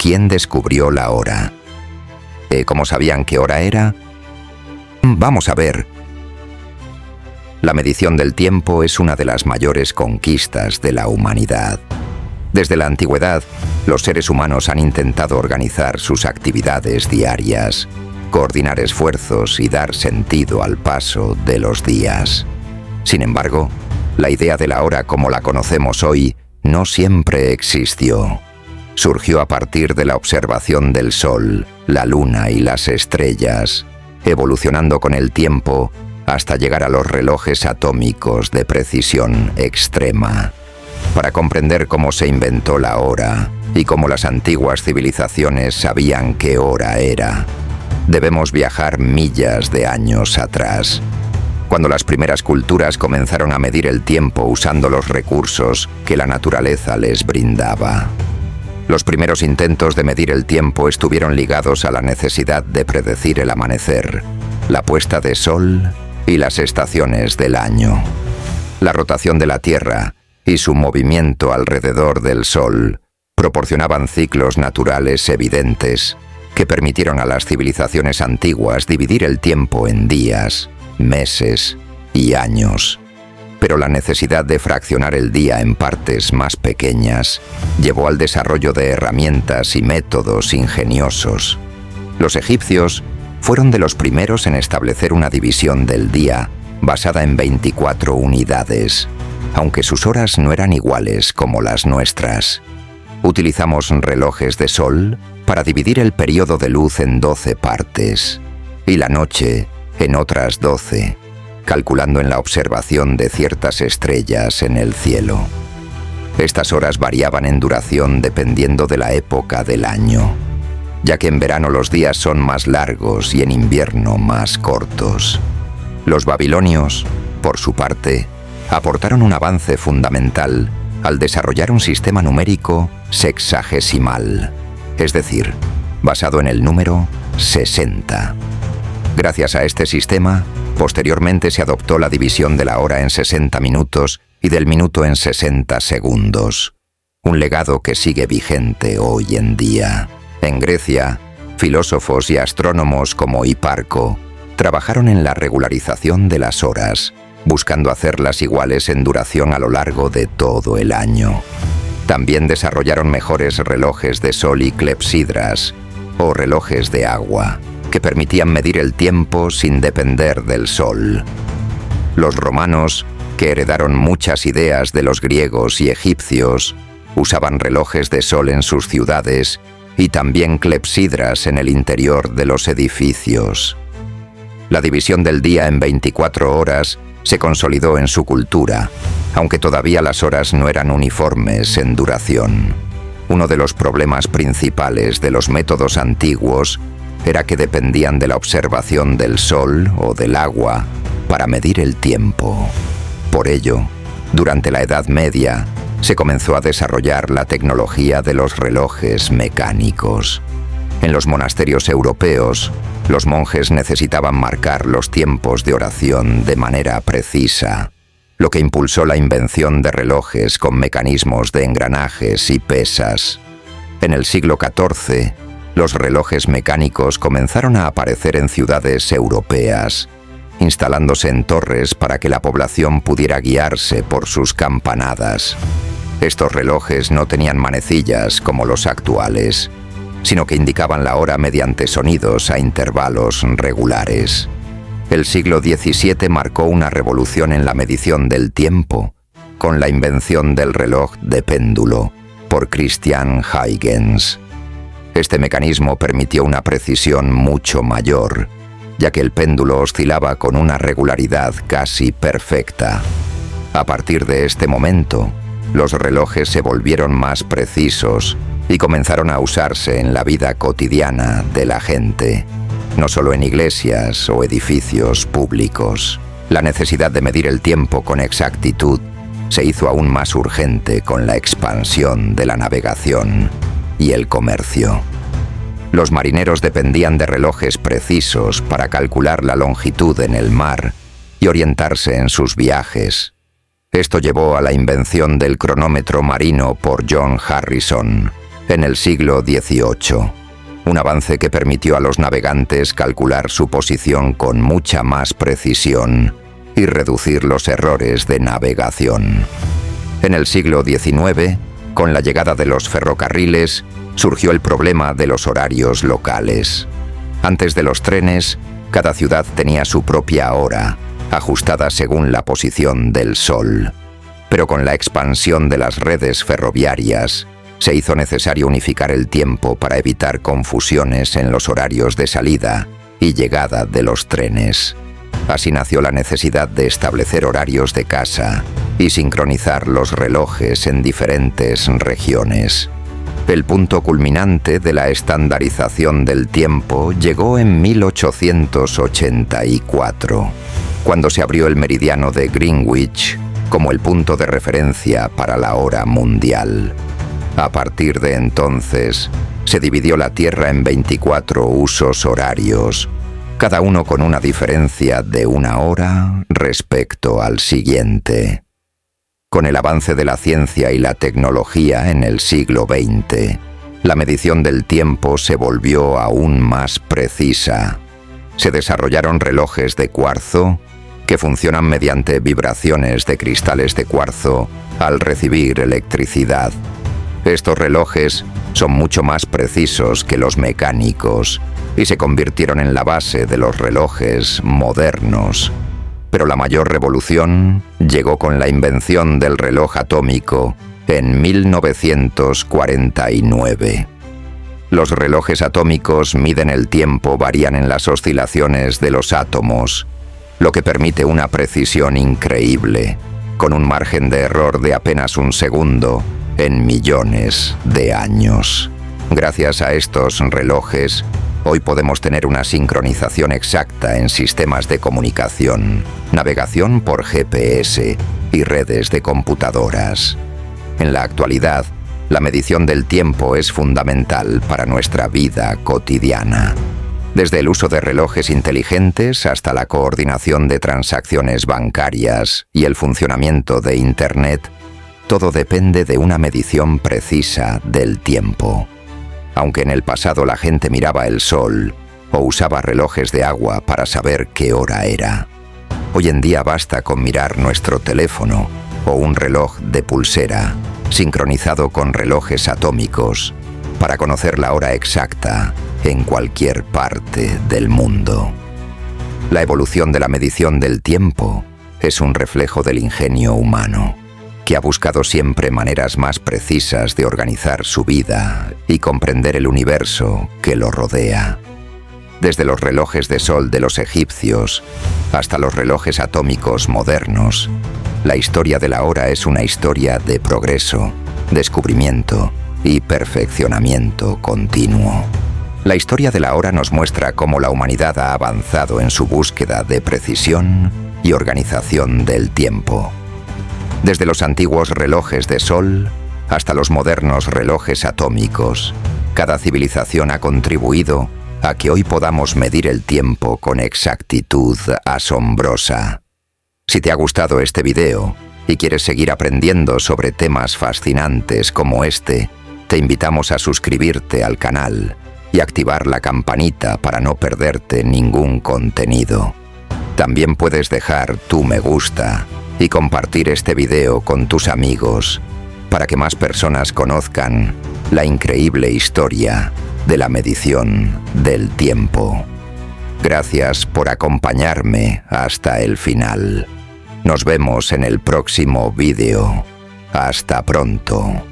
¿quién descubrió la hora? ¿Cómo sabían qué hora era? Vamos a ver. La medición del tiempo es una de las mayores conquistas de la humanidad. Desde la antigüedad, los seres humanos han intentado organizar sus actividades diarias, coordinar esfuerzos y dar sentido al paso de los días. Sin embargo, la idea de la hora como la conocemos hoy no siempre existió. Surgió a partir de la observación del Sol, la Luna y las estrellas, evolucionando con el tiempo hasta llegar a los relojes atómicos de precisión extrema. Para comprender cómo se inventó la hora y cómo las antiguas civilizaciones sabían qué hora era, debemos viajar millas de años atrás, cuando las primeras culturas comenzaron a medir el tiempo usando los recursos que la naturaleza les brindaba. Los primeros intentos de medir el tiempo estuvieron ligados a la necesidad de predecir el amanecer, la puesta de sol y las estaciones del año. La rotación de la Tierra y su movimiento alrededor del Sol proporcionaban ciclos naturales evidentes que permitieron a las civilizaciones antiguas dividir el tiempo en días, meses y años. Pero la necesidad de fraccionar el día en partes más pequeñas llevó al desarrollo de herramientas y métodos ingeniosos. Los egipcios fueron de los primeros en establecer una división del día basada en 24 unidades, aunque sus horas no eran iguales como las nuestras. Utilizamos relojes de sol para dividir el período de luz en 12 partes y la noche en otras 12, calculando en la observación de ciertas estrellas en el cielo. Estas horas variaban en duración dependiendo de la época del año, ya que en verano los días son más largos y en invierno más cortos. Los babilonios, por su parte, aportaron un avance fundamental al desarrollar un sistema numérico sexagesimal, es decir, basado en el número 60. Gracias a este sistema, posteriormente se adoptó la división de la hora en 60 minutos y del minuto en 60 segundos, un legado que sigue vigente hoy en día. En Grecia, filósofos y astrónomos como Hiparco trabajaron en la regularización de las horas, buscando hacerlas iguales en duración a lo largo de todo el año. También desarrollaron mejores relojes de sol y clepsidras, o relojes de agua, que permitían medir el tiempo sin depender del sol. Los romanos, que heredaron muchas ideas de los griegos y egipcios, usaban relojes de sol en sus ciudades y también clepsidras en el interior de los edificios. La división del día en 24 horas se consolidó en su cultura, aunque todavía las horas no eran uniformes en duración. Uno de los problemas principales de los métodos antiguos era que dependían de la observación del sol o del agua para medir el tiempo. Por ello, durante la Edad Media, se comenzó a desarrollar la tecnología de los relojes mecánicos. En los monasterios europeos, los monjes necesitaban marcar los tiempos de oración de manera precisa, lo que impulsó la invención de relojes con mecanismos de engranajes y pesas. En el siglo XIV, los relojes mecánicos comenzaron a aparecer en ciudades europeas, instalándose en torres para que la población pudiera guiarse por sus campanadas. Estos relojes no tenían manecillas como los actuales, sino que indicaban la hora mediante sonidos a intervalos regulares. El siglo XVII marcó una revolución en la medición del tiempo, con la invención del reloj de péndulo por Christian Huygens. Este mecanismo permitió una precisión mucho mayor, ya que el péndulo oscilaba con una regularidad casi perfecta. A partir de este momento, los relojes se volvieron más precisos y comenzaron a usarse en la vida cotidiana de la gente, no solo en iglesias o edificios públicos. La necesidad de medir el tiempo con exactitud se hizo aún más urgente con la expansión de la navegación y el comercio. Los marineros dependían de relojes precisos para calcular la longitud en el mar y orientarse en sus viajes. Esto llevó a la invención del cronómetro marino por John Harrison en el siglo XVIII. Un avance que permitió a los navegantes calcular su posición con mucha más precisión y reducir los errores de navegación. En el siglo XIX, con la llegada de los ferrocarriles, surgió el problema de los horarios locales. Antes de los trenes, cada ciudad tenía su propia hora, ajustada según la posición del sol. Pero con la expansión de las redes ferroviarias, se hizo necesario unificar el tiempo para evitar confusiones en los horarios de salida y llegada de los trenes. Así nació la necesidad de establecer horarios de casa y sincronizar los relojes en diferentes regiones. El punto culminante de la estandarización del tiempo llegó en 1884, cuando se abrió el meridiano de Greenwich como el punto de referencia para la hora mundial. A partir de entonces, se dividió la Tierra en 24 usos horarios, cada uno con una diferencia de una hora respecto al siguiente. Con el avance de la ciencia y la tecnología en el siglo XX, la medición del tiempo se volvió aún más precisa. Se desarrollaron relojes de cuarzo que funcionan mediante vibraciones de cristales de cuarzo al recibir electricidad. Estos relojes son mucho más precisos que los mecánicos y se convirtieron en la base de los relojes modernos. Pero la mayor revolución llegó con la invención del reloj atómico en 1949. Los relojes atómicos miden el tiempo, varían en las oscilaciones de los átomos, lo que permite una precisión increíble, con un margen de error de apenas un segundo en millones de años. Gracias a estos relojes, hoy podemos tener una sincronización exacta en sistemas de comunicación, navegación por GPS y redes de computadoras. En la actualidad, la medición del tiempo es fundamental para nuestra vida cotidiana. Desde el uso de relojes inteligentes hasta la coordinación de transacciones bancarias y el funcionamiento de Internet, todo depende de una medición precisa del tiempo. Aunque en el pasado la gente miraba el sol o usaba relojes de agua para saber qué hora era, hoy en día basta con mirar nuestro teléfono o un reloj de pulsera sincronizado con relojes atómicos para conocer la hora exacta en cualquier parte del mundo. La evolución de la medición del tiempo es un reflejo del ingenio humano, que ha buscado siempre maneras más precisas de organizar su vida y comprender el universo que lo rodea. Desde los relojes de sol de los egipcios hasta los relojes atómicos modernos, la historia de la hora es una historia de progreso, descubrimiento y perfeccionamiento continuo. La historia de la hora nos muestra cómo la humanidad ha avanzado en su búsqueda de precisión y organización del tiempo. Desde los antiguos relojes de sol hasta los modernos relojes atómicos, cada civilización ha contribuido a que hoy podamos medir el tiempo con exactitud asombrosa. Si te ha gustado este video y quieres seguir aprendiendo sobre temas fascinantes como este, te invitamos a suscribirte al canal y activar la campanita para no perderte ningún contenido. También puedes dejar tu me gusta y compartir este video con tus amigos para que más personas conozcan la increíble historia de la medición del tiempo. Gracias por acompañarme hasta el final. Nos vemos en el próximo vídeo. Hasta pronto.